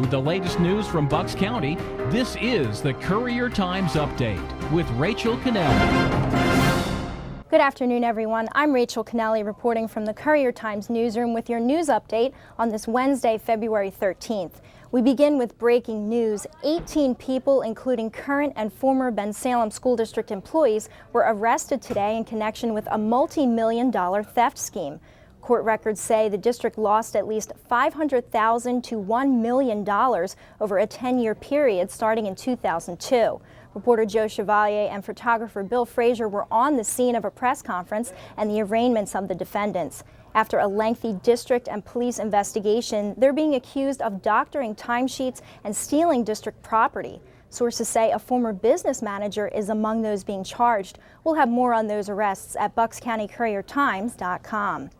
With the latest news from Bucks County, this is the Courier Times Update with Rachel Canelli. Good afternoon, everyone. I'm Rachel Canelli reporting from the Courier Times newsroom with your news update on this Wednesday, February 13th. We begin with breaking news. 18 people, including current and former Bensalem School District employees, were arrested today in connection with a multi-million-dollar theft scheme. Court records say the district lost at least $500,000 to $1 million over a 10-year period starting in 2002. Reporter Joe Chevalier and photographer Bill Frazier were on the scene of a press conference and the arraignments of the defendants. After a lengthy district and police investigation, they're being accused of doctoring timesheets and stealing district property. Sources say a former business manager is among those being charged. We'll have more on those arrests at buckscountycouriertimes.com.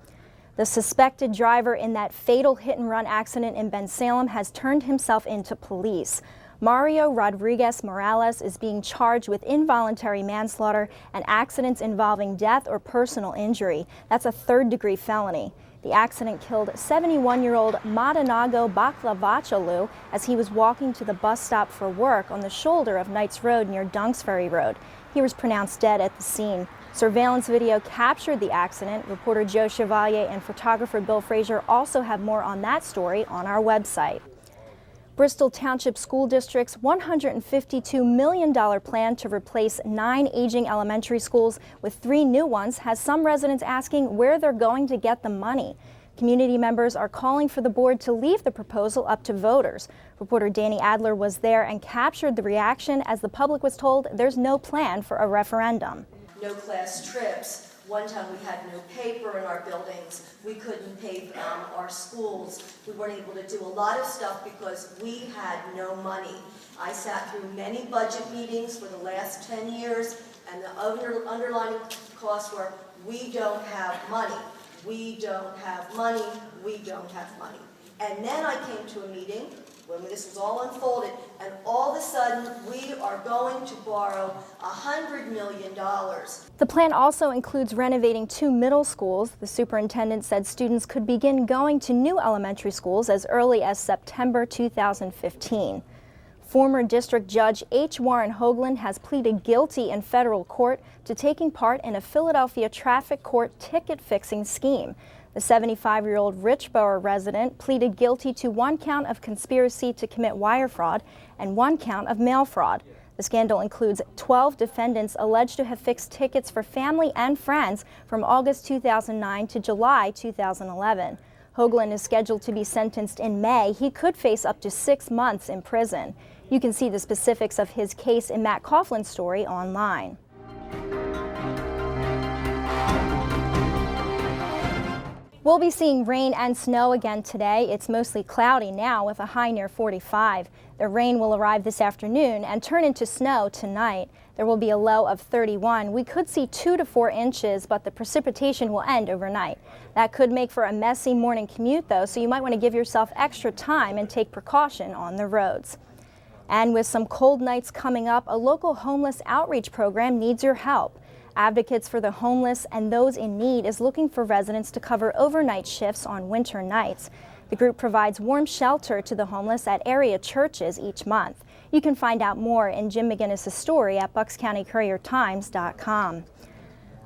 The suspected driver in that fatal hit-and-run accident in Bensalem has turned himself into police. Mario Rodriguez Morales is being charged with involuntary manslaughter and accidents involving death or personal injury. That's a third-degree felony. The accident killed 71-year-old Madanago Baklavachalu as he was walking to the bus stop for work on the shoulder of Knights Road near Dunksferry Road. He was pronounced dead at the scene. Surveillance video captured the accident. Reporter Joe Chevalier and photographer Bill Frazier also have more on that story on our website. Bristol Township School District's $152 million plan to replace 9 aging elementary schools with 3 new ones has some residents asking where they're going to get the money. Community members are calling for the board to leave the proposal up to voters. Reporter Danny Adler was there and captured the reaction as the public was told there's no plan for a referendum. No class trips. One time we had no paper in our buildings. We couldn't pave our schools. We weren't able to do a lot of stuff because we had no money. I sat through many budget meetings for the last 10 years, and the underlying costs were, we don't have money. We don't have money. We don't have money. And then I came to a meeting when this was all unfolded, and all of a sudden we are going to borrow $100 million. The plan also includes renovating 2 middle schools. The superintendent said students could begin going to new elementary schools as early as September 2015. Former District Judge H. Warren Hogeland has pleaded guilty in federal court to taking part in a Philadelphia traffic court ticket-fixing scheme. The 75-year-old Richborough resident pleaded guilty to 1 count of conspiracy to commit wire fraud and 1 count of mail fraud. The scandal includes 12 defendants alleged to have fixed tickets for family and friends from August 2009 to July 2011. Hogeland is scheduled to be sentenced in May. He could face up to 6 months in prison. You can see the specifics of his case in Matt Coughlin's story online. We'll be seeing rain and snow again today. It's mostly cloudy now with a high near 45. The rain will arrive this afternoon and turn into snow tonight. There will be a low of 31. We could see 2 to 4 inches, but the precipitation will end overnight. That could make for a messy morning commute, though, so you might want to give yourself extra time and take precaution on the roads. And with some cold nights coming up, a local homeless outreach program needs your help. Advocates for the Homeless and Those in Need is looking for residents to cover overnight shifts on winter nights. The group provides warm shelter to the homeless at area churches each month. You can find out more in Jim McGinnis' story at buckscountycouriertimes.com.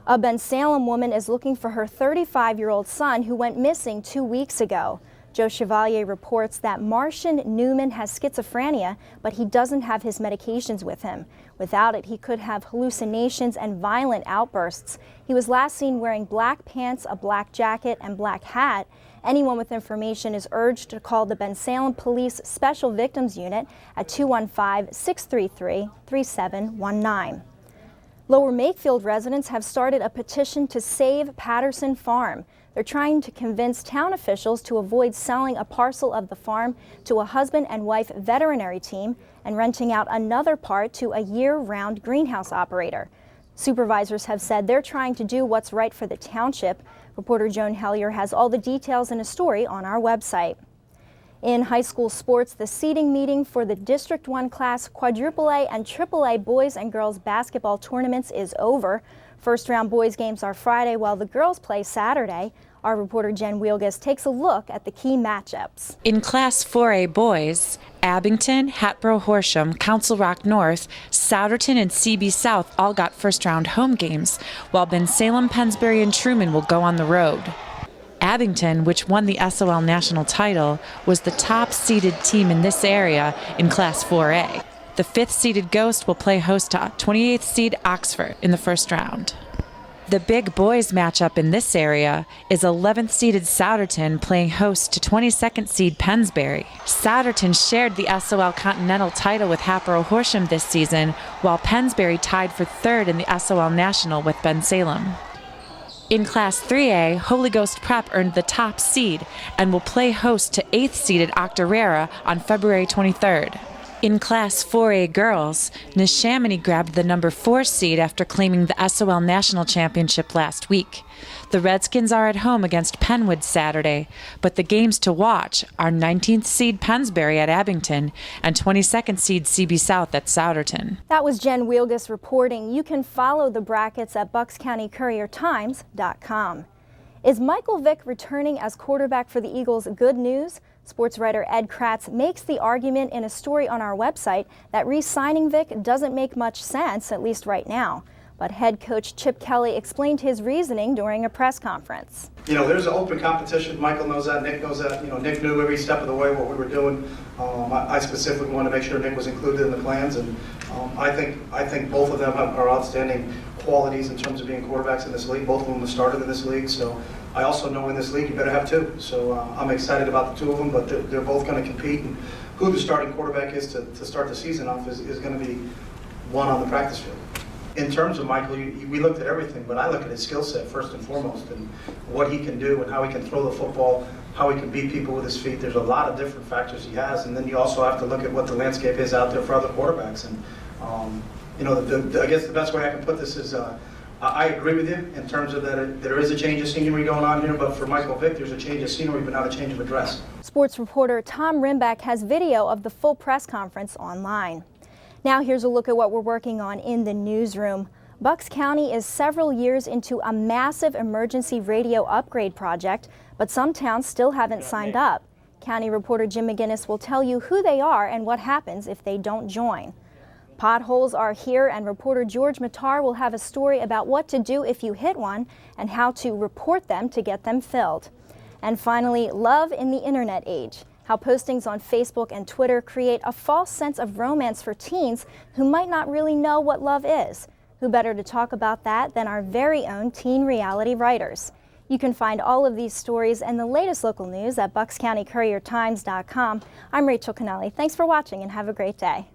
A Bensalem woman is looking for her 35-year-old son who went missing 2 weeks ago. Joe Chevalier reports that Marcian Newman has schizophrenia, but he doesn't have his medications with him. Without it, he could have hallucinations and violent outbursts. He was last seen wearing black pants, a black jacket, and black hat. Anyone with information is urged to call the Bensalem Police Special Victims Unit at 215-633-3719. Lower Makefield residents have started a petition to save Patterson Farm. They're trying to convince town officials to avoid selling a parcel of the farm to a husband and wife veterinary team and renting out another part to a year-round greenhouse operator. Supervisors have said they're trying to do what's right for the township. Reporter Joan Hellier has all the details in a story on our website. In high school sports, the seeding meeting for the District 1 class Quadruple A and Triple A boys and girls basketball tournaments is over. First round boys games are Friday while the girls play Saturday. Our reporter Jen Wielgus takes a look at the key matchups. In Class 4A boys, Abington, Hatboro Horsham, Council Rock North, Souderton, and CB South all got first-round home games, while Bensalem, Pennsbury, and Truman will go on the road. Abington, which won the SOL national title, was the top-seeded team in this area in Class 4A. The 5th-seeded Ghost will play host to 28th seed Oxford in the first round. The big boys matchup in this area is 11th-seeded Souderton playing host to 22nd seed Pennsbury. Souderton shared the SOL Continental title with Hatboro Horsham this season, while Pennsbury tied for 3rd in the SOL National with Bensalem. In Class 3A, Holy Ghost Prep earned the top seed and will play host to 8th-seeded Octorara on February 23rd. In Class 4A girls, Neshaminy grabbed the number 4 seed after claiming the SOL National Championship last week. The Redskins are at home against Penwood Saturday, but the games to watch are 19th seed Pennsbury at Abington and 22nd seed CB South at Souderton. That was Jen Wielgus reporting. You can follow the brackets at buckscountycouriertimes.com. Is Michael Vick returning as quarterback for the Eagles good news? Sports writer Ed Kratz makes the argument in a story on our website that re-signing Vick doesn't make much sense, at least right now. But head coach Chip Kelly explained his reasoning during a press conference. You know, there's an open competition. Michael knows that. Nick knows that. You know, Nick knew every step of the way what we were doing. I specifically wanted to make sure Nick was included in the plans, and I think both of them are outstanding qualities in terms of being quarterbacks in this league. Both of them have started in this league, so I also know in this league you better have two. So I'm excited about the two of them, but they're both going to compete. And who the starting quarterback is to start the season off is going to be one on the practice field. In terms of Michael, we looked at everything, but I look at his skill set first and foremost, and what he can do and how he can throw the football, how he can beat people with his feet. There's a lot of different factors he has, and then you also have to look at what the landscape is out there for other quarterbacks. And you know, I guess the best way I can put this is I agree with you in terms of that there is a change of scenery going on here, but for Michael Vick, there's a change of scenery, but not a change of address. Sports reporter Tom Rimbeck has video of the full press conference online. Now here's a look at what we're working on in the newsroom. Bucks County is several years into a massive emergency radio upgrade project, but some towns still haven't signed up. County reporter Jim McGinnis will tell you who they are and what happens if they don't join. Potholes are here, and reporter George Matar will have a story about what to do if you hit one and how to report them to get them filled. And finally, love in the internet age. How postings on Facebook and Twitter create a false sense of romance for teens who might not really know what love is. Who better to talk about that than our very own teen reality writers? You can find all of these stories and the latest local news at buckscountycouriertimes.com. I'm Rachel Canelli. Thanks for watching and have a great day.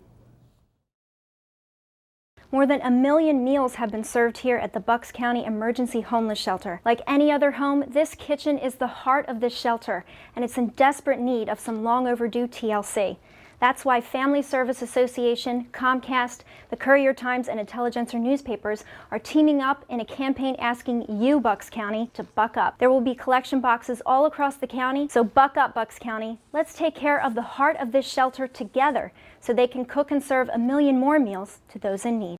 More than 1 million meals have been served here at the Bucks County Emergency Homeless Shelter. Like any other home, this kitchen is the heart of this shelter, and it's in desperate need of some long overdue TLC. That's why Family Service Association, Comcast, the Courier Times, and Intelligencer newspapers are teaming up in a campaign asking you, Bucks County, to buck up. There will be collection boxes all across the county, so buck up, Bucks County. Let's take care of the heart of this shelter together so they can cook and serve 1 million more meals to those in need.